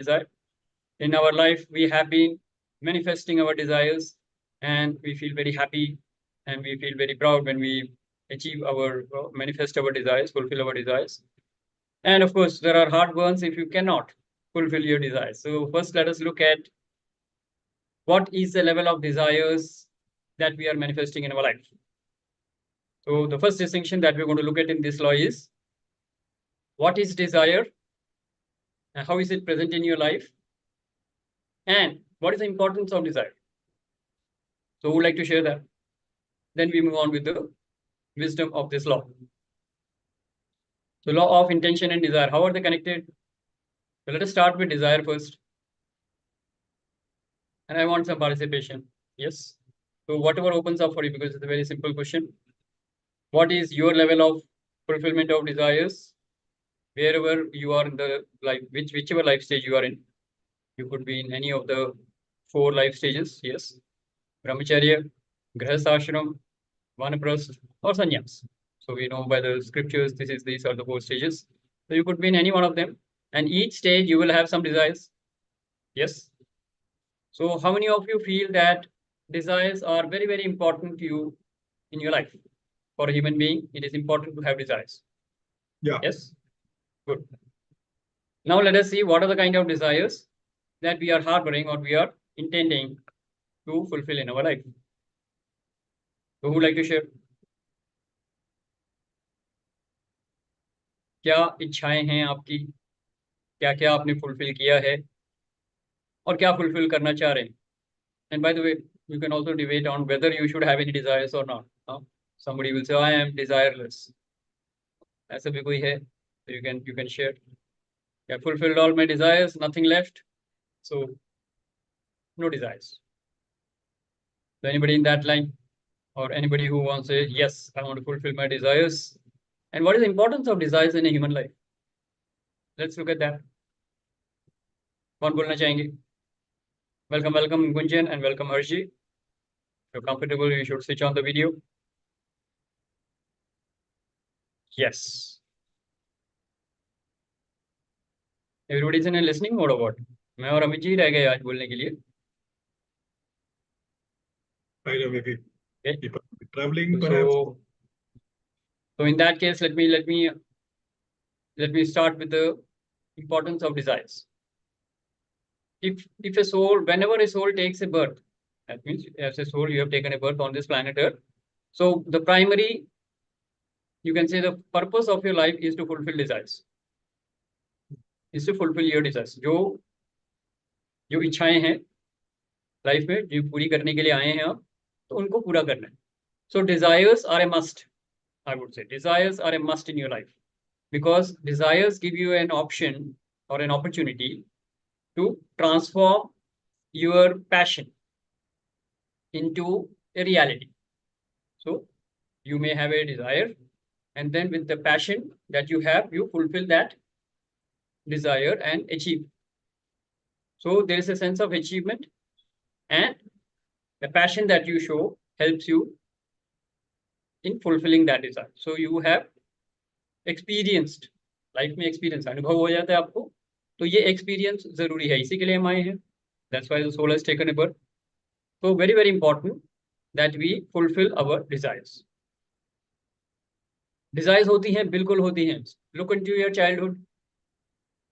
desire. In our life, we have been manifesting our desires, and we feel very happy and we feel very proud when we achieve our manifest our desires, fulfill our desires. And of course, there are hard ones if you cannot fulfill your desires. So first, let us look at what is the level of desires that we are manifesting in our life. So the first distinction that we're going to look at in this law is what is desire and how is it present in your life, and what is the importance of desire. So who would like to share that? Then we move on with the wisdom of this law. So law of intention and desire, how are they connected? So let us start with desire first. And I want some participation. Yes. So whatever opens up for you, because it's a very simple question. What is your level of fulfillment of desires? Wherever you are in the life, whichever life stage you are in. You could be in any of the 4 life stages. Yes. Brahmacharya, Grihastha, Vanaprastha, or Sannyas. So we know by the scriptures, these are the 4 stages. So you could be in any one of them. And each stage you will have some desires. Yes. So how many of you feel that desires are very, very important to you in your life? For a human being, it is important to have desires. Yeah. Yes. Good. Now let us see what are the kind of desires that we are harboring or we are intending to fulfill in our life. So who would like to share? क्या इच्छाएं हैं आपकी, क्या क्या आपने fulfil किया है और क्या फुलफिल करना चाह रहे हैं? And by the way, you can also debate on whether you should have any desires or not. Somebody will say, I am desireless. ऐसा भी कोई है? So you can share. I fulfilled all my desires, nothing left. So no desires. So anybody in that line, or anybody who wants to say, yes, I want to fulfill my desires. And what is the importance of desires in a human life? Let's look at that. कौन बोलना चाहेंगे? Welcome, Gunjan, and welcome, Harshi. If you're comfortable, you should switch on the video. Yes. Everybody's in a listening mode or what? मैं और अमित जी रह गए आज बोलने के लिए. I know, maybe Okay. people traveling, perhaps. So in that case, let me start with the importance of desires. If a soul, whenever a soul takes a birth, that means as a soul you have taken a birth on this planet Earth. So the primary, you can say, the purpose of your life is to fulfill desires. Is to fulfill your desires. जो इच्छाएं हैं life में जो पूरी करने के लिए आए हैं आप, तो उनको पूरा करना है. So desires are a must. I would say desires are a must in your life, because desires give you an option or an opportunity to transform your passion into a reality. So you may have a desire, and then with the passion that you have, you fulfill that desire and achieve. So there is a sense of achievement, and the passion that you show helps you in fulfilling that desire. So you have experienced life में experience अनुभव हो जाता है आपको, तो ये experience जरूरी है, इसी के लिए हम आए हैं. That's why the soul has taken a birth. So very, very important that we fulfill our desires. Desires होती हैं, बिल्कुल होती हैं. Look into your childhood.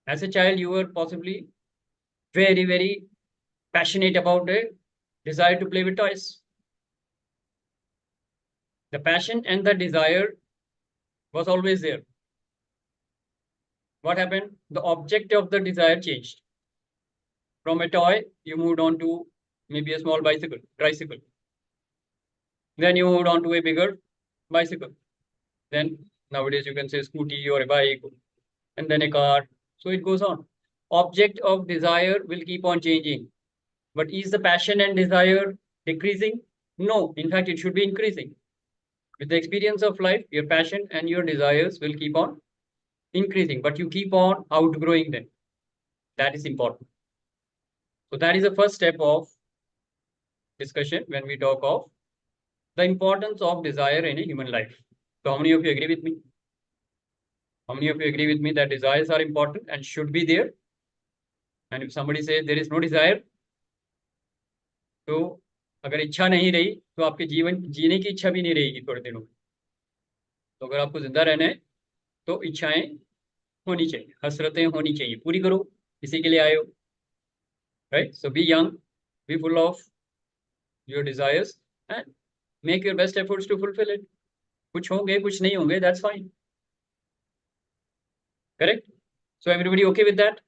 As a child, you were possibly very, very passionate about a desire to play with toys. The passion and the desire was always there. What happened? The object of the desire changed. From a toy, you moved on to maybe a small bicycle, tricycle. Then you moved on to a bigger bicycle. Then nowadays you can say scooty or a bike, and then a car. So it goes on. Object of desire will keep on changing. But is the passion and desire decreasing? No, in fact, it should be increasing. With the experience of life, your passion and your desires will keep on increasing, but you keep on outgrowing them. That is important. So that is the first step of discussion when we talk of the importance of desire in a human life. So how many of you agree with me? How many of you agree with me that desires are important and should be there? And if somebody says there is no desire, तो अगर इच्छा नहीं रही तो आपके जीवन जीने की इच्छा भी नहीं रहेगी थोड़े दिनों में. तो अगर आपको जिंदा रहना है तो इच्छाएं होनी चाहिए, हसरतें होनी चाहिए, पूरी करो, इसी के लिए आए हो. Right? So be young, be full of your desires and make your best efforts to fulfil it. कुछ होंगे, कुछ नहीं होंगे, that's fine. Correct? So everybody okay with that?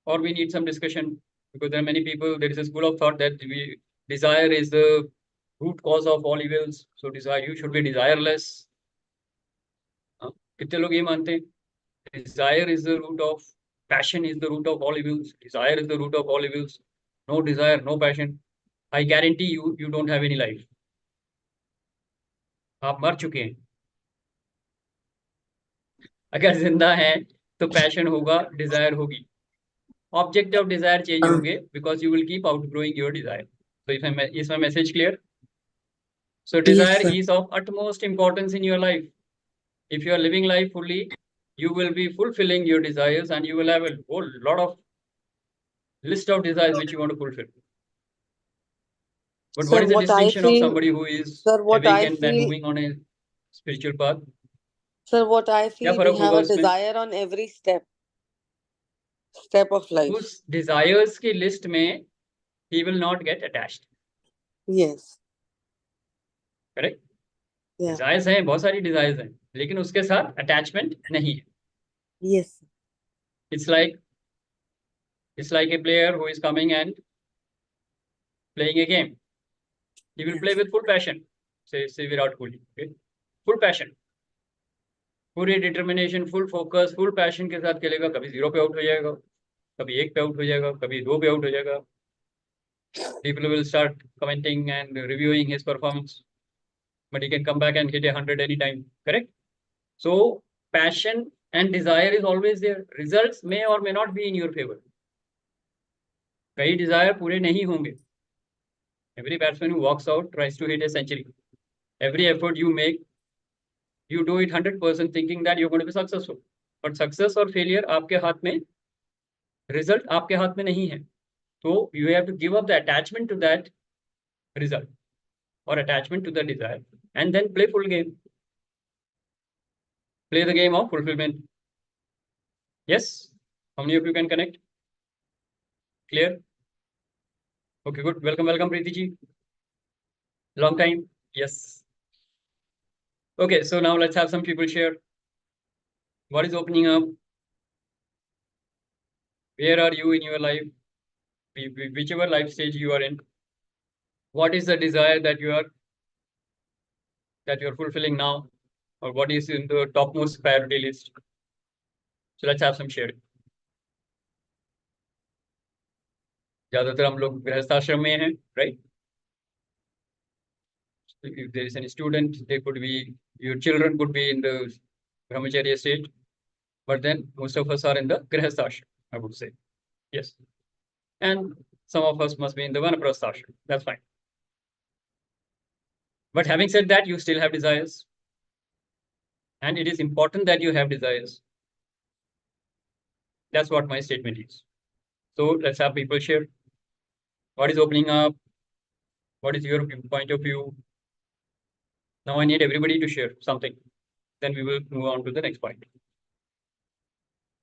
Or we need some discussion? Because there are many people, there is a school of thought that desire is the root cause of all evils. So desire, you should be desireless. कितने लोग ये मानते हैं? Desire is the root of, passion is the root of all evils. Desire is the root of all evils. No desire, no passion. I guarantee you don't have any life. आप मर चुके हैं. अगर जिंदा हैं तो पैशन होगा, Dzire होगी. Object of desire change होंगे because you will keep outgrowing your desire. So is my message clear? So desire Yes, is of utmost importance in your life. If you are living life fully, you will be fulfilling your desires and you will have a whole lot of list of desires which you want to fulfill. But Sir, what is the what I distinction of feel- somebody who is sir, what I awakened and feel- moving on a spiritual path? Sir, what I क्या feel, we फर्क have होगा a उसमें? desire on every step of life. उस desires की list में he will not get attached. Yes. Correct? Yeah. Desires हैं, बहुत सारी desires हैं, लेकिन उसके साथ attachment नहीं है. Yes. It's like a player who is coming and playing a game. He will play with full passion. Say Virat Kohli. Okay? Full passion. पूरी determination, full focus, full passion के साथ खेलेगा. कभी 0 पे आउट हो जाएगा, कभी 1 पे आउट हो जाएगा, कभी 2 पे आउट हो जाएगा. People will start commenting and reviewing his performance, but he can come back and hit 100 anytime. Correct? So passion and desire is always there. Results may or may not be in your favor. कई desire पूरे नहीं होंगे. Every batsman who walks out tries to hit a century. Every effort you make, you do it 100% thinking that you're going to be successful. But success or failure आपके हाथ में, result आपके हाथ में नहीं है. So you have to give up the attachment to that result or attachment to the desire and then play full game. Play the game of fulfillment. Yes? How many of you can connect? Clear? Okay, good. Welcome, Preeti ji. Long time. Yes. Okay, so now let's have some people share. What is opening up? Where are you in your life? Whichever life stage you are in. What is the desire that you are fulfilling now? Or what is in the topmost priority list? So let's have some sharing. ज़्यादातर हम लोग गृहस्थाश्रम में हैं, right? If there is any student, they could be, your children could be in the brahmacharya stage, but then most of us are in the grihasthashram, I would say. Yes. And some of us must be in the vanaprasthashram. That's fine. But having said that, you still have desires. And it is important that you have desires. That's what my statement is. So let's have people share. What is opening up? What is your point of view? Now I need everybody to share something. Then we will move on to the next point.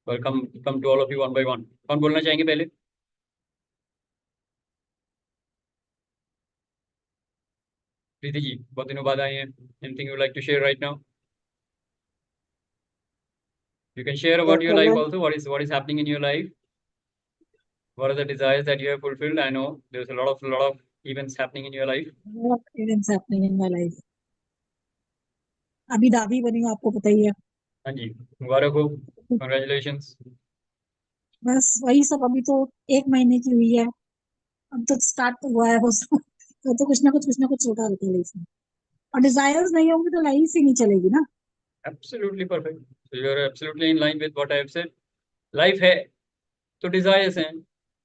Welcome, come to all of you one by one. कौन बोलना चाहेंगे पहले? प्रीति जी, बहुत दिनों बाद आए हैं. Anything you would like to share right now? You can share about your life also. What is happening in your life? What are the desires that you have fulfilled? I know there's a lot of events happening in your life. lot of events happening in my life. अभी दादी बनी हूँ, आपको पता ही है. हाँ जी, मुबारक हो. Congratulations. बस वही सब. अभी तो 1 महीने की हुई है. अब तो स्टार्ट तो हुआ है वो सब. तो कुछ ना कुछ होता रहता है लाइफ में. और डिजायर्स नहीं होंगे तो लाइफ ही नहीं चलेगी ना. Absolutely perfect. So you are absolutely in line with what I have said. Life है तो desires हैं,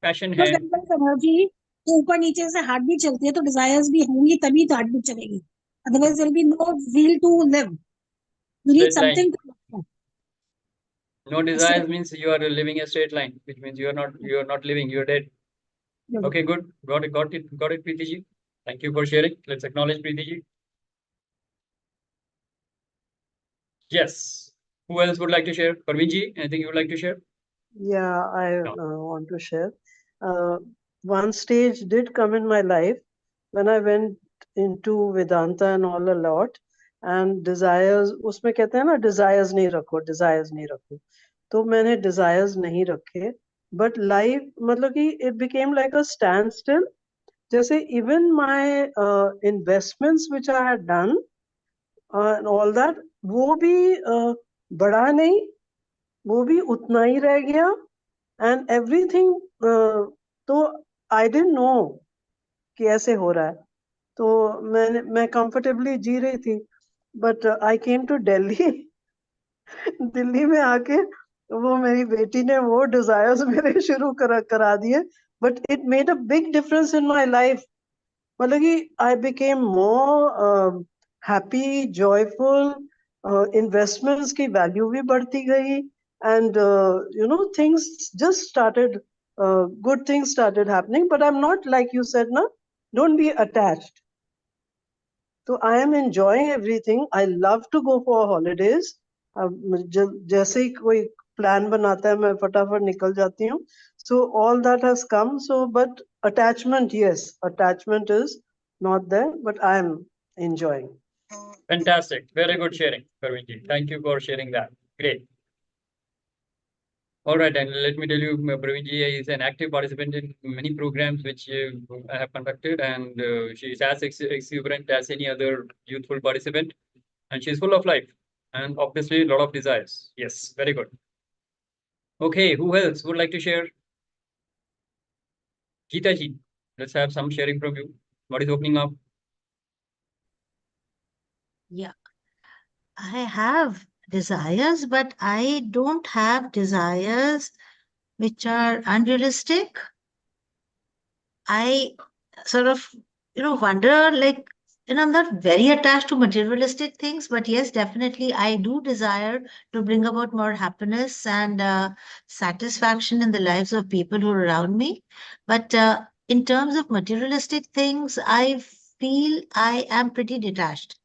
passion है. एनर्जी तो ऊपर नीचे से हार्ट बीट चलती है, तो डिजायर्स भी होंगी तभी तो हार्ट बीट चलेगी. Otherwise there will be no wheel to live. You need Straight line. Something. No desires means you are living a straight line, which means you are not living, you are dead. Yeah. Okay, good. Got it, Preeti ji. Thank you for sharing. Let's acknowledge Preeti ji. Yes. Who else would like to share? Parveen ji, anything you would like to share? Yeah, I Yeah. want to share. One stage did come in my life when I went into Vedanta and all a lot, and desires, उसमें कहते हैं ना desires नहीं रखो, तो मैंने desires नहीं रखे, but life मतलब कि it became like a standstill. जैसे even my investments which I had done and all that, वो भी बढ़ा नहीं, वो भी उतना ही रह गया. And everything तो I didn't know कि ऐसे हो रहा है, तो मैं comfortably जी रही थी, but I came to Delhi. Delhi में आके वो मेरी बेटी ने वो desires मेरे शुरू करा दिए, but it made a big difference in my life. मतलब कि I became more happy, joyful, investments की value भी बढ़ती गई, and things just started, good things started happening. But I'm not like you said, na, don't be attached. So I am enjoying everything. I love to go for holidays. जैसे ही कोई plan बनाता है मैं फटाफट निकल जाती हूँ. So all that has come. So but attachment, yes, attachment is not there, but I am enjoying. Fantastic. Very good sharing, Parveen ji. Thank you for sharing that. Great. All right, and let me tell you, Parveen ji is an active participant in many programs which I have conducted, and she is as exuberant as any other youthful participant, and she is full of life and obviously a lot of desires. Yes, very good. Okay, who else would like to share? Geeta ji, let's have some sharing from you. What is opening up? Yeah, I have desires, but I don't have desires which are unrealistic. I sort of, wonder like, I'm not very attached to materialistic things, but yes, definitely I do desire to bring about more happiness and satisfaction in the lives of people who are around me. But in terms of materialistic things, I feel I am pretty detached.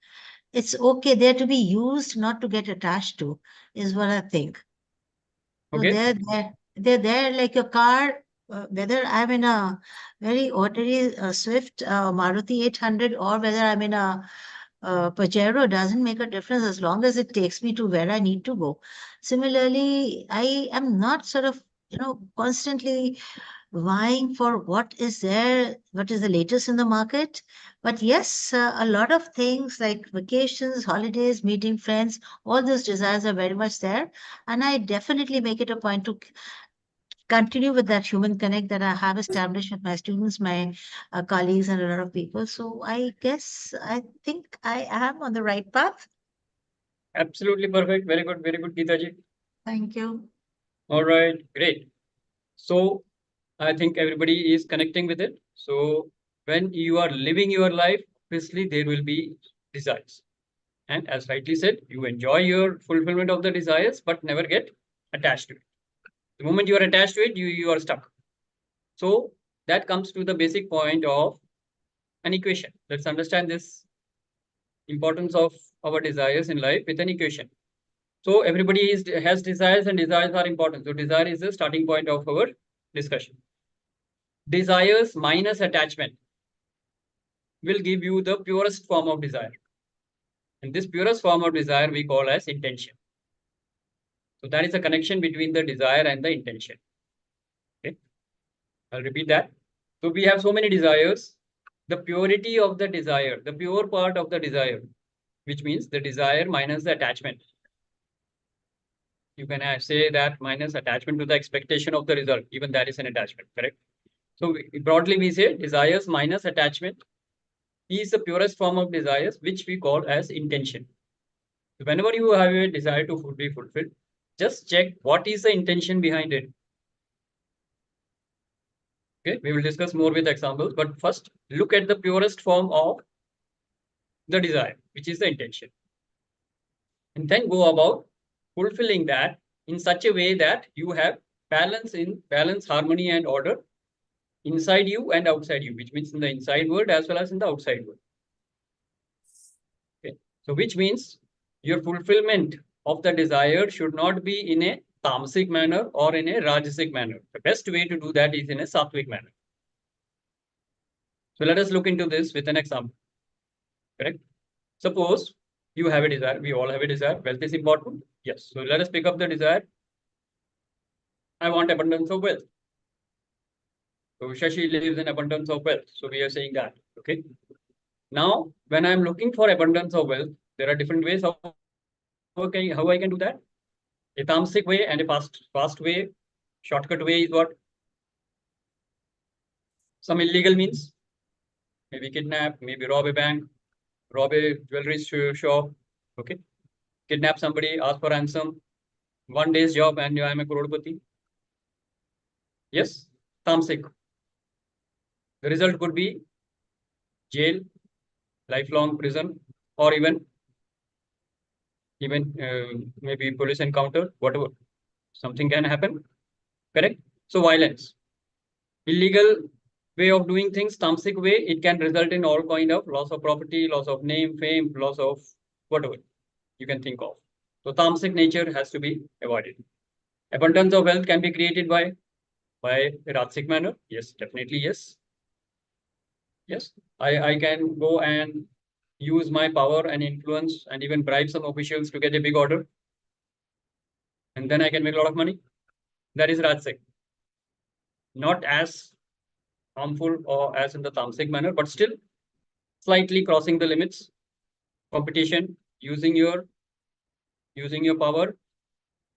It's okay. They're to be used, not to get attached to, is what I think. So Okay. they're there like a car, whether I'm in a very ordinary Swift Maruti 800 or whether I'm in a Pajero, doesn't make a difference as long as it takes me to where I need to go. Similarly, I am not sort of, constantly vying for what is there, what is the latest in the market. But yes, a lot of things like vacations, holidays, meeting friends, all those desires are very much there. And I definitely make it a point to continue with that human connect that I have established with my students, my colleagues, and a lot of people. So I guess I think I am on the right path. Absolutely perfect. Very good, Geeta ji. Thank you. All right, great. So I think everybody is connecting with it. So when you are living your life, obviously there will be desires. And as rightly said, you enjoy your fulfillment of the desires, but never get attached to it. The moment you are attached to it, you are stuck. So that comes to the basic point of an equation. Let's understand this importance of our desires in life with an equation. So everybody has desires, and desires are important. So desire is the starting point of our discussion. Desires minus attachment will give you the purest form of desire. And this purest form of desire we call as intention. So that is a connection between the desire and the intention. Okay, I'll repeat that. So we have so many desires. The purity of the desire, the pure part of the desire, which means the desire minus the attachment. You can say that minus attachment to the expectation of the result. Even that is an attachment, correct? So broadly we say desires minus attachment is the purest form of desires, which we call as intention. So whenever you have a desire to be fulfilled, just check what is the intention behind it. Okay, we will discuss more with examples, but first look at the purest form of the desire, which is the intention. And then go about fulfilling that in such a way that you have balance, harmony, and order inside you and outside you, which means in the inside world as well as in the outside world. Okay. So which means your fulfillment of the desire should not be in a tamasic manner or in a rajasic manner. The best way to do that is in a sattvic manner. So let us look into this with an example. Correct? Suppose you have a desire. We all have a desire. Wealth is important. Yes. So let us pick up the desire. I want abundance of wealth. So Shashi lives in abundance of wealth. So we are saying that. Okay. Now, when I'm looking for abundance of wealth, there are different ways how I can do that. A tamasic way and a fast way. Shortcut way is what? Some illegal means. Maybe kidnap, maybe rob a bank, rob a jewelry shop. Okay. Kidnap somebody, ask for ransom. 1 day's job and I'm a crorepati. Yes. Tamasic. The result could be jail, lifelong prison, or even maybe police encounter, whatever. Something can happen. Correct? So violence. Illegal way of doing things, tamasic way, it can result in all kind of loss of property, loss of name, fame, loss of whatever you can think of. So tamasic nature has to be avoided. Abundance of wealth can be created by a rajasic manner. Yes, definitely yes. Yes, I can go and use my power and influence and even bribe some officials to get a big order. And then I can make a lot of money. That is Rajasic. Not as harmful or as in the tamasic manner, but still slightly crossing the limits. Competition, using your power.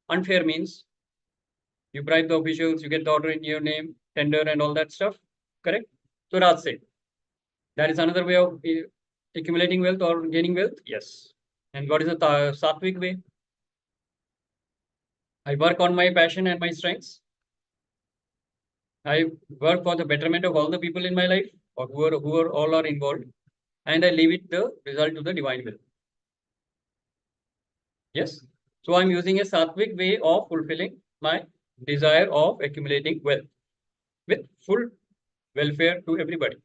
Unfair means you bribe the officials, you get the order in your name, tender and all that stuff. Correct? So Rajasic. That is another way of accumulating wealth or gaining wealth. Yes. And what is the sattvic way? I work on my passion and my strengths. I work for the betterment of all the people in my life, or who are all are involved, and I leave it the result to the divine will. Yes. So I'm using a sattvic way of fulfilling my desire of accumulating wealth with full welfare to everybody.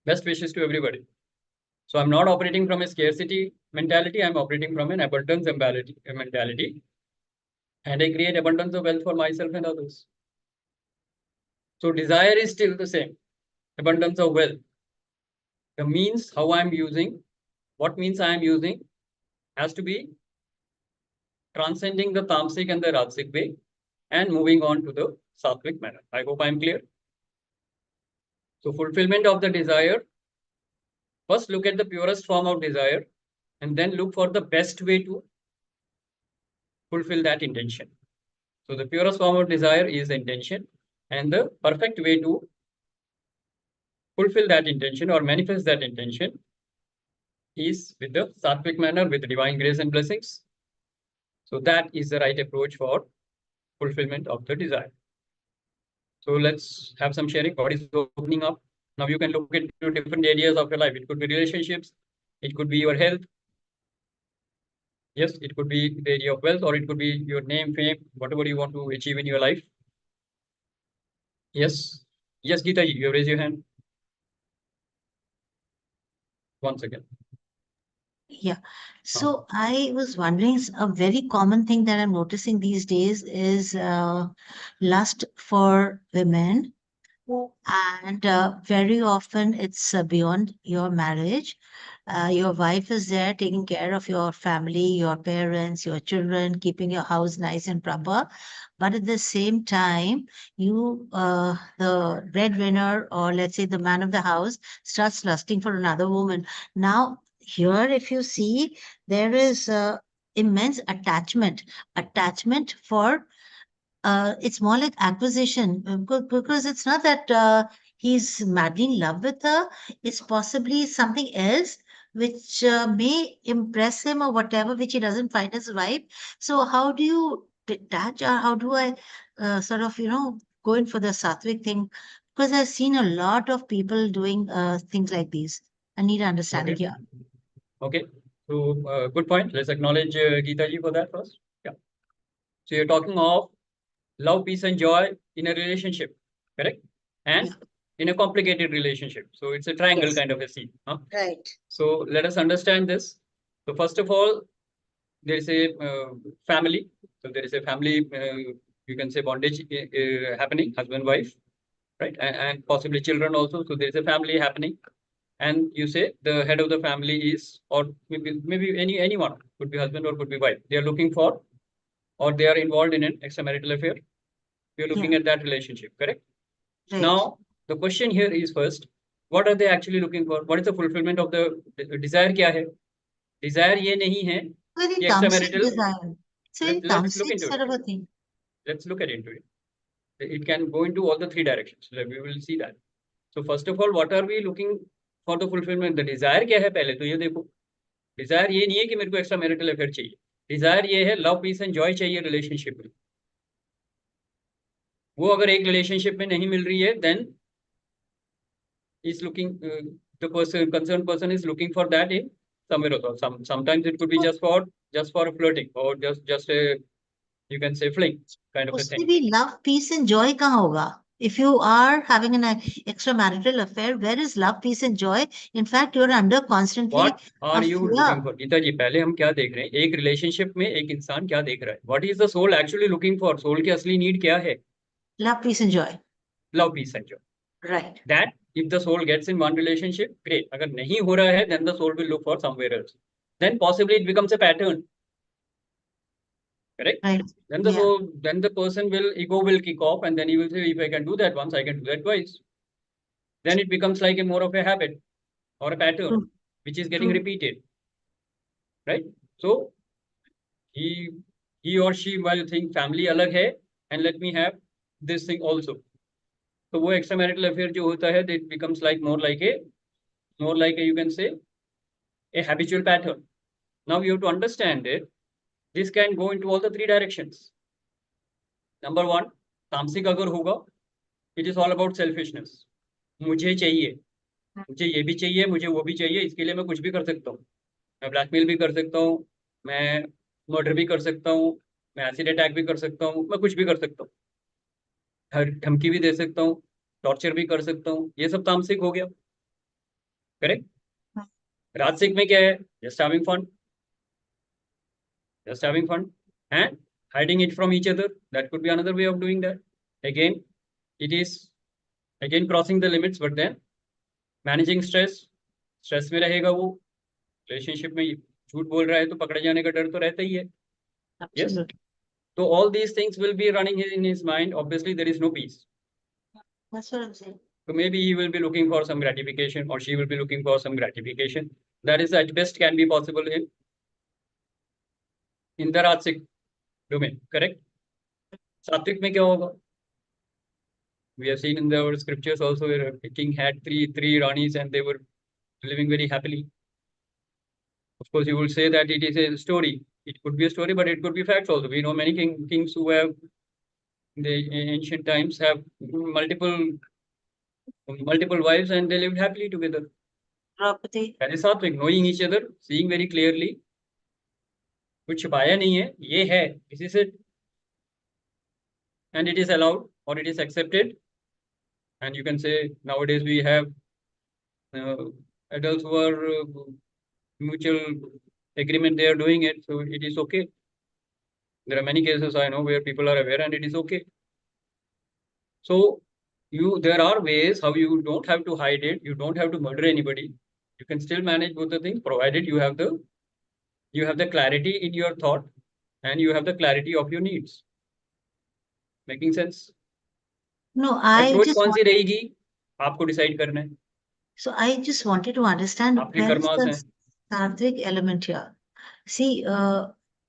Best wishes to everybody. So I'm not operating from a scarcity mentality. I'm operating from an abundance mentality. And I create abundance of wealth for myself and others. So desire is still the same. Abundance of wealth. The means how I'm using, what means I am using has to be transcending the tamasic and the rajasic way and moving on to the sattvic manner. I hope I'm clear. So fulfillment of the desire. First look at the purest form of desire and then look for the best way to fulfill that intention. So the purest form of desire is intention, and the perfect way to fulfill that intention or manifest that intention is with the sattvic manner, with divine grace and blessings. So that is the right approach for fulfillment of the desire. So let's have some sharing. What is opening up? Now you can look into different areas of your life. It could be relationships. It could be your health. Yes, it could be the area of wealth, or it could be your name, fame, whatever you want to achieve in your life. Yes. Yes, Geeta, you raise your hand. Once again. Yeah. So I was wondering, a very common thing that I'm noticing these days is lust for women. And very often it's beyond your marriage. Your wife is there taking care of your family, your parents, your children, keeping your house nice and proper. But at the same time, you, the breadwinner, or let's say the man of the house, starts lusting for another woman. Now, here, if you see, there is immense attachment for it's more like acquisition because it's not that he's madly in love with her. It's possibly something else which may impress him or whatever, which he doesn't find his wife. So how do you detach, or how do I sort of, go in for the sattvic thing? Because I've seen a lot of people doing things like these. I need understanding here. Okay. So good point. Let's acknowledge Geeta ji for that first. Yeah. So you're talking of love, peace, and joy in a relationship, correct? And Yeah. in a complicated relationship. So it's a triangle Yes. kind of a scene. Huh? Right. So let us understand this. So first of all, there is a family. So there is a family, you can say bondage happening, husband, wife, right? And possibly children also. So there is a family happening. And you say the head of the family is, or maybe anyone, could be husband or could be wife. They are looking for, or they are involved in an extramarital affair. We are looking Yeah. at that relationship, correct? Right. Now, the question here is first, what are they actually looking for? What is the fulfillment of the desire? क्या है? Desire ये नहीं है Very कि tamasic extramarital. desire. It's a very Let's look tamasic into sort it. of a thing. Let's look at into it. It can go into all the three directions. So we will see that. So first of all, what are we looking for the fulfillment? The desire क्या है पहले तो ये देखो. Desire ये नहीं है कि मेरे को extramarital affair चाहिए. Desire ये है love, peace and joy चाहिए relationship में. वो अगर एक relationship में नहीं मिल रही है, then is looking the person concerned person is looking for that in somewhere or sometimes it could be just for flirting or just a, you can say, fling kind of a उसमें thing. भी love, peace and joy कहाँ होगा? If you are having an extramarital affair, where is love, peace and joy? In fact, you're under constantly What are a you fear. looking for? Gita जी, पहले हम क्या देख रहे हैं? एक रिलेशनशिप में एक इंसान क्या देख रहा है? What is the soul actually looking for? Soul की असली नीड क्या है? Love, peace and joy. Love, peace and joy. Right. That if the soul gets in one relationship, great. अगर नहीं हो रहा है, then the soul will look for somewhere else. Then possibly it becomes a pattern. Correct? Right. Then the Yeah. soul, then the person ego will kick off, and then he will say, if I can do that once, I can do that twice. Then it becomes like a more of a habit or a pattern, True. which is getting True. repeated. Right? So he or she will think family अलग है, and let me have this thing also. So वो extramarital affair जो होता है, it becomes like more like a you can say a habitual pattern. Now you have to understand it. This can go into all the three directions. Number one, तामसिक अगर होगा, it is all about selfishness. मुझे चाहिए, मुझे ये भी चाहिए, मुझे वो भी चाहिए, इसके लिए मैं कुछ भी कर सकता हूँ. मैं ब्लैकमेल भी कर सकता हूँ, मैं मर्डर भी कर सकता हूँ, मैं एसिड अटैक भी कर सकता हूँ, मैं कुछ भी कर सकता हूँ, हर धमकी भी दे सकता हूँ, टॉर्चर भी कर सकता हूँ. ये सब तामसिक हो गया, करेक्ट? राजसिक में क्या है? Just having fun, and hiding it from each other. That could be another way of doing that. Again, it is again crossing the limits, but then managing stress में रहेगा वो. रिलेशनशिप में झूठ बोल रहा है तो पकड़े जाने का डर तो रहता ही है. Yes. Absolutely. So all these things will be running in his mind. Obviously, there is no peace. That's what I'm saying. So maybe he will be looking for some gratification, or she will be looking for some gratification. That is at best can be possible in the Rajasic domain, correct? Sattvic में क्या होगा? We have seen in our scriptures also where a king had three ranis and they were living very happily. Of course, you will say that it is a story. It could be a story, but it could be facts also. We know many kings who have, in the ancient times, have multiple wives and they lived happily together. Property. That is sattvic, knowing each other, seeing very clearly. कुछ छिपाया नहीं है, ये है, this is it, and it is allowed or it is accepted. And you can say nowadays we have adults who are mutual agreement, they are doing it, so it is okay. There are many cases I know where people are aware and it is okay. So there are ways how you don't have to hide it, you don't have to murder anybody. You can still manage both the things, provided you have the clarity in your thought and you have the clarity of your needs. Making sense? No, I Approach just कौन सी रहेगी आपको decide करना है. so I just wanted to understand आपके where is karmas the हैं. Sattvic element here. See,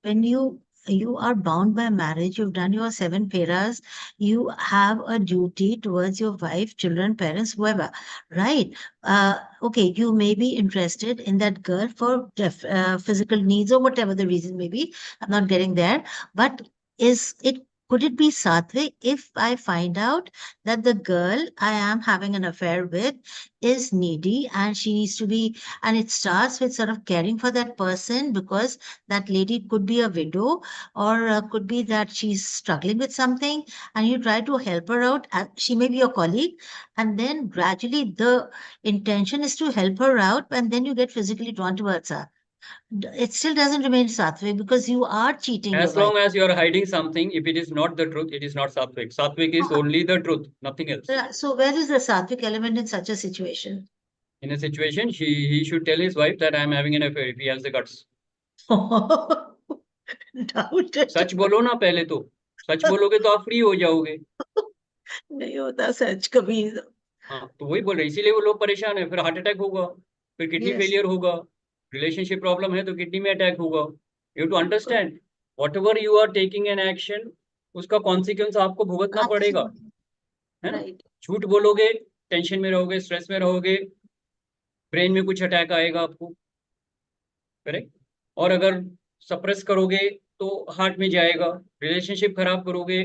when you are bound by marriage, you've done your 7 pheras, you have a duty towards your wife, children, parents, whoever, right? Okay, you may be interested in that girl for physical needs or whatever the reason may be. I'm not getting there, but is it could it be sattvic if I find out that the girl I am having an affair with is needy and she needs to be, and it starts with sort of caring for that person because that lady could be a widow or could be that she's struggling with something and you try to help her out. She may be your colleague, and then gradually the intention is to help her out, and then you get physically drawn towards her. It still doesn't remain sattvic because you are cheating your As wife. long as you are hiding something, if it is not the truth, it is not sattvic. Sattvic is Ah. only the truth, nothing else. So where is the sattvic element in such a situation? In a situation, he should tell his wife that I am having an affair if he has the guts. Doubted. सच बोलो ना पहले तो. सच बोलोगे तो आप free हो जाओगे. नहीं होता सच कभी. हाँ, तो वही बोल रहे, इसीलिए वो लोग परेशान है. फिर हार्ट अटैक होगा, फिर किडनी Yes. फेलियर होगा, रिलेशनशिप प्रॉब्लम है तो किडनी में अटैक होगा. You to understand whatever you are taking an action, उसका कॉन्सिक्वेंस आपको भुगतना पड़ेगा, है ना. Right. झूठ बोलोगे, टेंशन में रहोगे, स्ट्रेस में रहोगे, ब्रेन में कुछ अटैक आएगा आपको, करेक्ट. और अगर सप्रेस करोगे तो हार्ट में जाएगा. रिलेशनशिप खराब करोगे,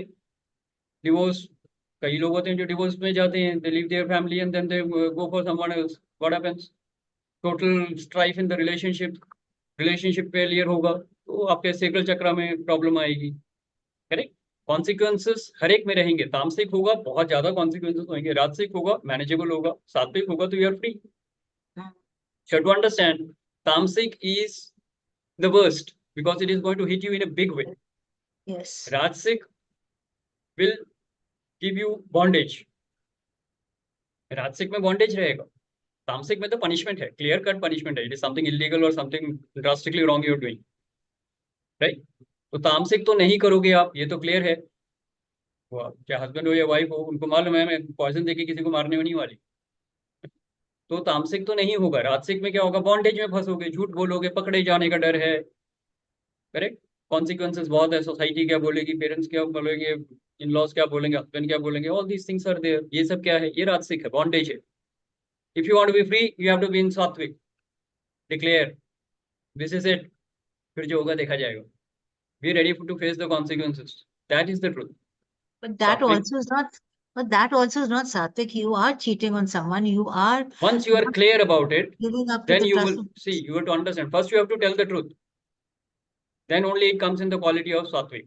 डिवोर्स, कई लोग होते हैं जो डिवोर्स में जाते हैं, they leave their family and then they go for someone else. What happens? Total strife in the relationship failure होगा, तो आपके सेकल चक्र में प्रॉब्लम आएगी, करेक्ट. कॉन्सिक्वेंसेस हर एक में रहेंगे. तामसिक होगा, बहुत ज्यादा कॉन्सिक्वेंसेस होंगे. राजसिक होगा, मैनेजेबल होगा. सात्विक होगा तो you are free. So to understand, tamasic is the worst because it is going to hit you in a big way. Yes. Rajasic will give you bondage. Rajasic में bondage रहेगा. तामसिक में तो punishment है, clear cut punishment है. It is something illegal or something drastically wrong you are doing, right? तो तामसिक तो नहीं करोगे आप, ये तो clear है. वो चाहे हस्बैंड हो या वाइफ हो, उनको मालूम है मैं पॉइजन देके किसी को मारने नहीं वाली. तो तामसिक तो नहीं होगा. राजसिक में क्या होगा? बॉन्डेज में फंसोगे, झूठ बोलोगे, पकड़े जाने का डर है, करेक्ट. कॉन्सिक्वेंसेस बहुत है. सोसाइटी क्या बोलेगी, पेरेंट्स क्या बोलेंगे, इन लॉज क्या बोलेंगे, हस्बैंड क्या बोलेंगे, all these things are there. ये सब क्या है? ये राजसिक है, बॉन्डेज है. If you want to be free, you have to be in sattvic. Declare, this is it. फिर जो होगा देखा जाएगा. Be ready to face the consequences. That is the truth. But that Sattvic. also is not. But that also is not sattvic. You are cheating on someone. You are Once you are not clear about it, giving up to then the you trust will of- see. You have to understand. First, you have to tell the truth. Then only it comes in the quality of sattvic.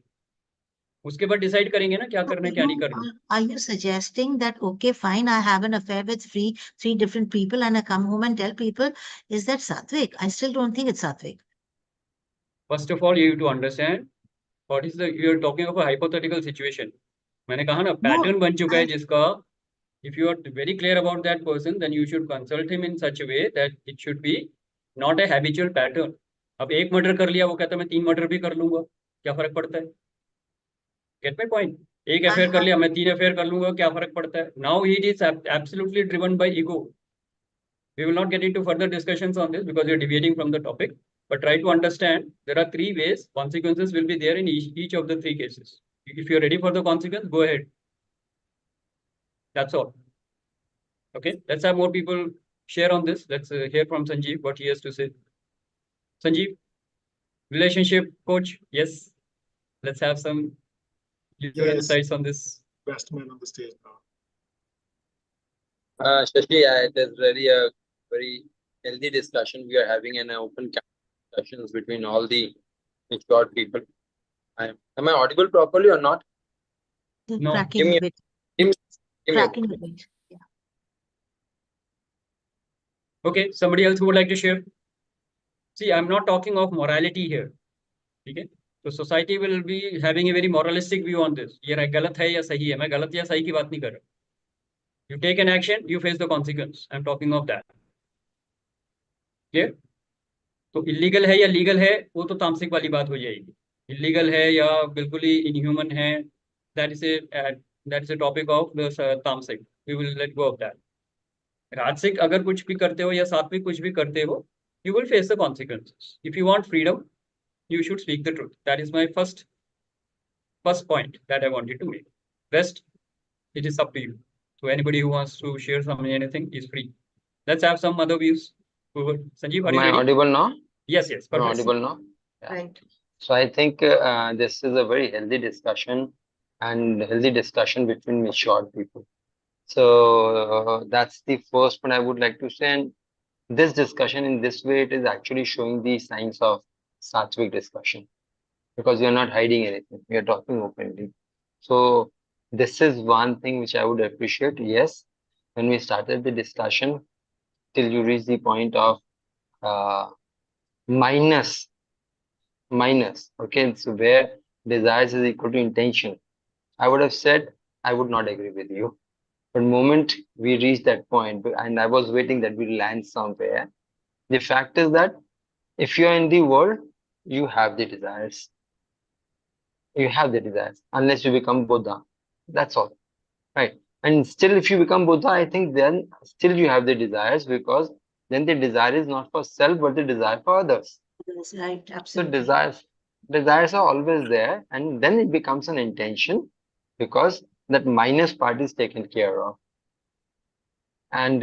उसके बाद decide करेंगे ना क्या So करना है क्या नहीं करना. Are you suggesting that okay, fine, I have an affair with three different people and I come home and tell people? Is that sattvic? I still don't think it's sattvic. First of all, you have to understand what is the, you are talking of a hypothetical situation. मैंने कहा ना, pattern बन चुका है जिसका. If you are very clear about that person, then you should consult him in such a way that it should be not a habitual pattern. अब एक murder कर लिया, वो कहता है मैं 3 मर्डर भी कर लूंगा, क्या फर्क पड़ता है? Get my point? एक अफेयर कर लिया, मैं 3 अफेयर कर लूंगा, क्या फर्क पड़ता है? Now he is absolutely driven by ego. We will not get into further discussions on this because we are deviating from the topic. But try to understand there are 3 ways. Consequences will be there in each of the 3 cases. If you are ready for the consequence, go ahead. That's all. Okay, let's have more people share on this. Let's hear from Sanjeev what he has to say. Sanjeev, relationship coach. Yes, let's have some your Yes. insights on this. Best man on the stage now. Shashi, it is really a very healthy discussion. We are having an open discussions between all the matured people. Am I audible properly or not? No, Cracking give me a bit. Give me a- Cracking a bit. Yeah. Okay, somebody else who would like to share? See, I'm not talking of morality here. Okay, so society will be having a very moralistic view on this. ये गलत है या सही है? मैं गलत या सही की बात नहीं कर रहा. You take an action, you face the consequence. I'm talking of that. Clear? तो इलीगल है या लीगल है, वो तो तामसिक वाली बात हो जाएगी. इलीगल है या बिल्कुल ही इनह्यूमन है, that is a topic of the तामसिक. We will let go of that. राजसिक अगर कुछ भी करते हो या सात्विक कुछ भी करते हो, you will face the consequences. If you want freedom, you should speak the truth. That is my first point that I wanted to make. Rest, it is up to you. So anybody who wants to share anything is free. Let's have some other views. Sanjeev, are Am you I ready? audible now? Yes. Am I Perfect. audible now? Yeah. Right. So I think this is a very healthy discussion. and healthy discussion between matured people. So that's the first one I would like to say. And this discussion in this way, it is actually showing the signs of sattvic discussion, because you're not hiding anything, you're talking openly. So this is one thing which I would appreciate. Yes, when we started the discussion, till you reach the point of minus, okay, so where desires is equal to intention, I would have said I would not agree with you. But moment we reach that point, and I was waiting that we land somewhere, the fact is that if you're in the world, you have the desires. You have the desires, unless you become Buddha. That's all, right? And still, if you become Buddha, I think then still you have the desires, because then the desire is not for self, but the desire for others. That's right, So absolutely. desires are always there, and then it becomes an intention, because that minus part is taken care of. And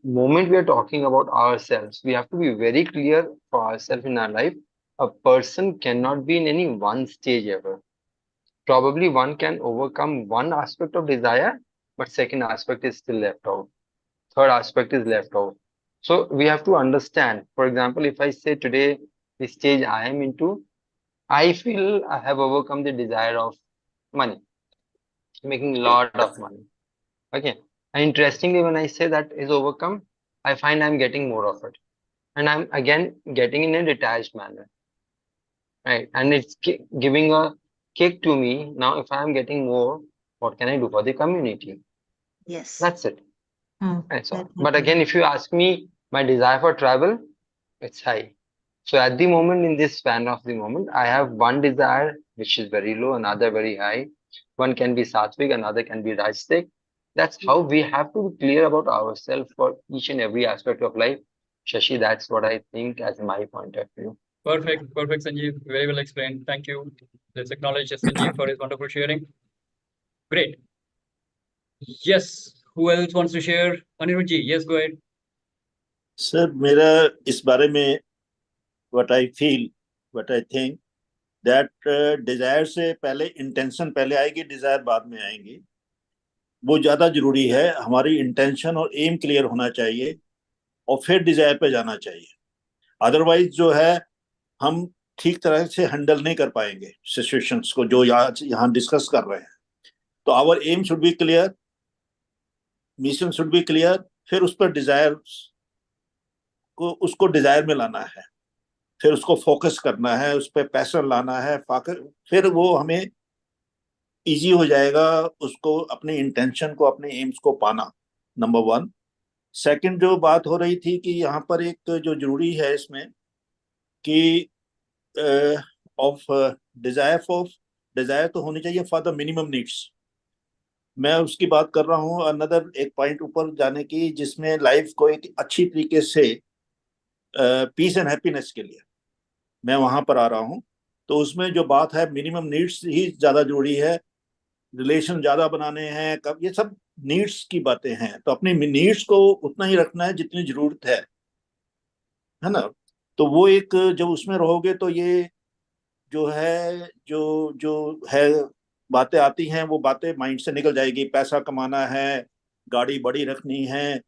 moment we are talking about ourselves, we have to be very clear for ourselves in our life. A person cannot be in any one stage ever. Probably one can overcome one aspect of desire, but second aspect is still left out. Third aspect is left out. So we have to understand. For example, if I say today the stage I am into, I feel I have overcome the desire of money, making a lot of money. Okay. And interestingly, when I say that is overcome, I find I'm getting more of it. And I'm again getting in a detached manner. Right. And it's giving a kick to me. Now, if I'm getting more, what can I do for the community? Yes. That's it. That's all. right. But again, if you ask me, my desire for travel, it's high. So at the moment, in this span of the moment, I have one desire which is very low, another very high. One can be sattvic, another can be rajasic. That's how we have to be clear about ourselves for each and every aspect of life. Shashi, that's what I think as my point of view. Perfect, Sanjeev. Very well explained. Thank you. Let's acknowledge Sanjeev for his wonderful sharing. Great. Yes. Who else wants to share? Anirudh ji, yes, go ahead. Sir मेरा इस बारे में what I feel, what I think that desire से पहले intention पहले आएगी, desire बाद में आएंगी. वो ज्यादा जरूरी है. हमारी इंटेंशन और एम क्लियर होना चाहिए और फिर डिजायर पे जाना चाहिए. अदरवाइज जो है हम ठीक तरह से हैंडल नहीं कर पाएंगे सिचुएशंस को जो यहाँ डिस्कस कर रहे हैं. तो our aim should be clear, mission should be clear, फिर उस पर डिजायर को उसको डिजायर में लाना है, फिर उसको फोकस करना है, उस पर पैशन लाना है, फिर वो हमें इजी हो जाएगा उसको अपने इंटेंशन को, अपने एम्स को पाना. Number one. सेकंड जो बात हो रही थी कि यहाँ पर एक जो जरूरी है इसमें कि ऑफ डिजायर तो होनी चाहिए फॉर द मिनिमम नीड्स. मैं उसकी बात कर रहा हूँ अनदर एक पॉइंट ऊपर जाने की, जिसमें लाइफ को एक अच्छी तरीके से पीस एंड हैप्पीनेस के लिए मैं वहां पर आ रहा हूँ. तो उसमें जो बात है मिनिमम नीड्स ही ज्यादा जरूरी है. रिलेशन ज्यादा बनाने हैं, कब ये सब नीड्स की बातें हैं. तो अपनी नीड्स को उतना ही रखना है जितनी जरूरत है ना. तो वो एक जब उसमें रहोगे तो ये जो है जो है बातें आती हैं वो बातें माइंड से निकल जाएगी. पैसा कमाना है, गाड़ी बड़ी रखनी है,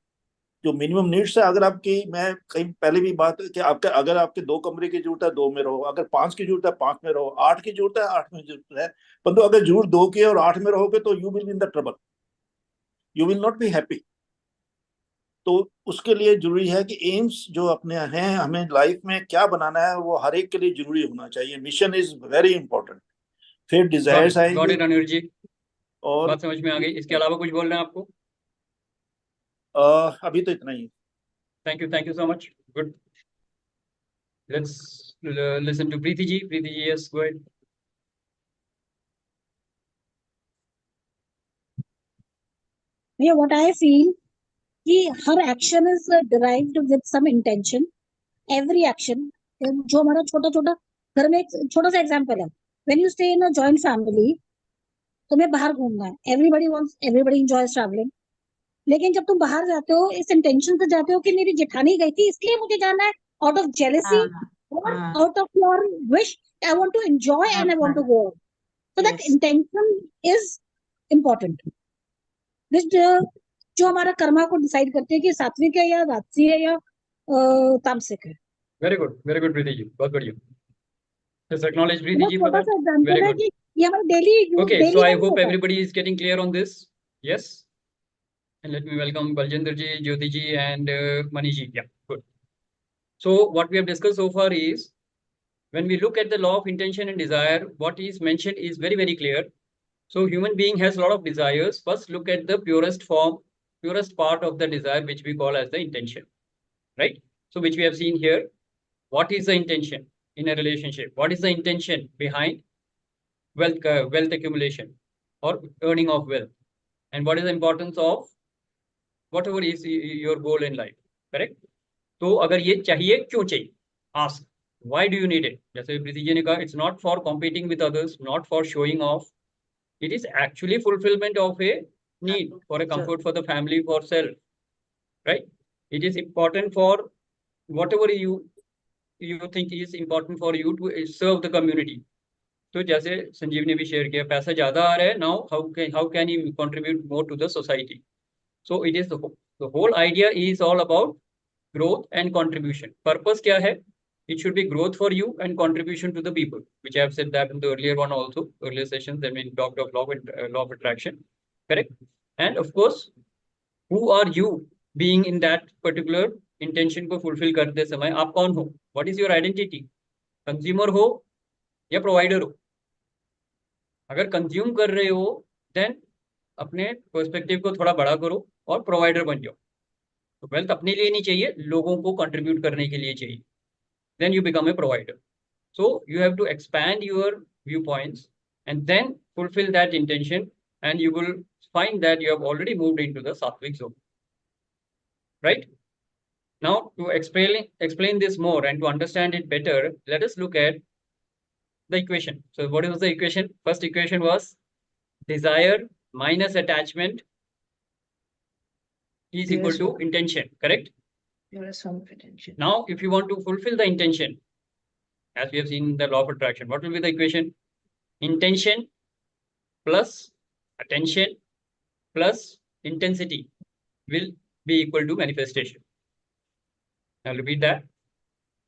जो मिनिमम नीड्स है. अगर आपकी, मैं कहीं पहले भी बात कि आपका अगर आपके 2 कमरे की जरूरत है 2 में रहो, अगर 5 की जरूरत है 5 में रहो, 8 की जरूरत है 8 में जरूरत है. परंतु अगर जरूरत 2 की और 8 में रहोगे तो you will in the trouble, you will not be happy. तो उसके लिए जरूरी है कि एम्स जो अपने हैं, हमें लाइफ में क्या बनाना है, वो हर एक के लिए जरूरी होना चाहिए. Mission is very important. फिर डिजायर्स गॉट आएंगे. इट अनिरुद्ध जी, और बात समझ में आ गई. इसके अलावा कुछ बोलना है आपको? अभी तो इतना ही. Thank you so much. Good. Let's listen to Preeti ji. Preeti ji, yes, go ahead. Yeah, what I feel कि हर action is derived with some intention. Every action, जो हमारा छोटा छोटा घर में, एक छोटा सा एग्जांपल है. When you stay in a joint family, तुम्हें बाहर घूमना है, एवरीबडी एंजॉयज ट्रैवलिंग. लेकिन जब तुम बाहर जाते हो इस इंटेंशन से जाते हो कि मेरी जेठानी गई थी इसलिए मुझे जाना है, आउट ऑफ जेलेसी और out of your wish, I want to enjoy and I want to go. So that Yes. intention is important. This जो हमारा कर्मा को डिसाइड करते हैं कि सात्विक है या राजसी है या तामसिक है. Very good, Preeti ji. बहुत बढ़िया. Just acknowledge Preeti मतलब ji for थोड़ा that. सा जानते Very हैं good. कि ये हमारा daily Okay, so I daily hope everybody is getting clear on this. Yes. And let me welcome Baljinder ji, Jyoti ji, and Mani ji. Yeah, good. So what we have discussed so far is, when we look at the law of intention and desire, what is mentioned is very, very clear. So human being has a lot of desires. First, look at the purest form, purest part of the desire, which we call as the intention, right? So which we have seen here. What is the intention in a relationship? What is the intention behind wealth accumulation or earning of wealth? And what is the importance of whatever is your goal in life, correct? तो अगर ये चाहिए क्यों चाहिए? Ask, why do you need it? जैसे प्रीति जी ने कहा, it's not for competing with others, not for showing off. It is actually fulfillment of a need, for a comfort for the family, for self, right? It is important for whatever you think is important for you to serve the community. तो जैसे संजीव ने भी share किया, पैसा ज्यादा आ रहा है, now how can you contribute more to the society? So it is the whole idea is all about growth and contribution. Purpose क्या है? It should be growth for you and contribution to the people, which I have said that in the earlier one also, earlier sessions, when we talked of law of attraction, correct? And of course, who are you being in that particular intention को fulfill करते समय? आप कौन हो? What is your identity? Consumer हो या provider हो? अगर कंज्यूम कर रहे हो, देन अपने पर्सपेक्टिव को थोड़ा बड़ा करो और प्रोवाइडर बन जाओ. तो वेल्थ अपने लिए नहीं चाहिए, लोगों को कंट्रीब्यूट करने के लिए चाहिए. Then you become a provider. So you have to expand your viewpoints and then fulfil that intention, and you will find that you have already moved into the sattvic zone, right? Now to explain this more and to understand it better, let us look at the equation. So what was the equation? First equation was desire minus attachment is equal to intention, correct? Purest form of intention. Now if you want to fulfill the intention, as we have seen in the law of attraction, what will be the equation? Intention plus attention plus intensity will be equal to manifestation. I'll repeat that.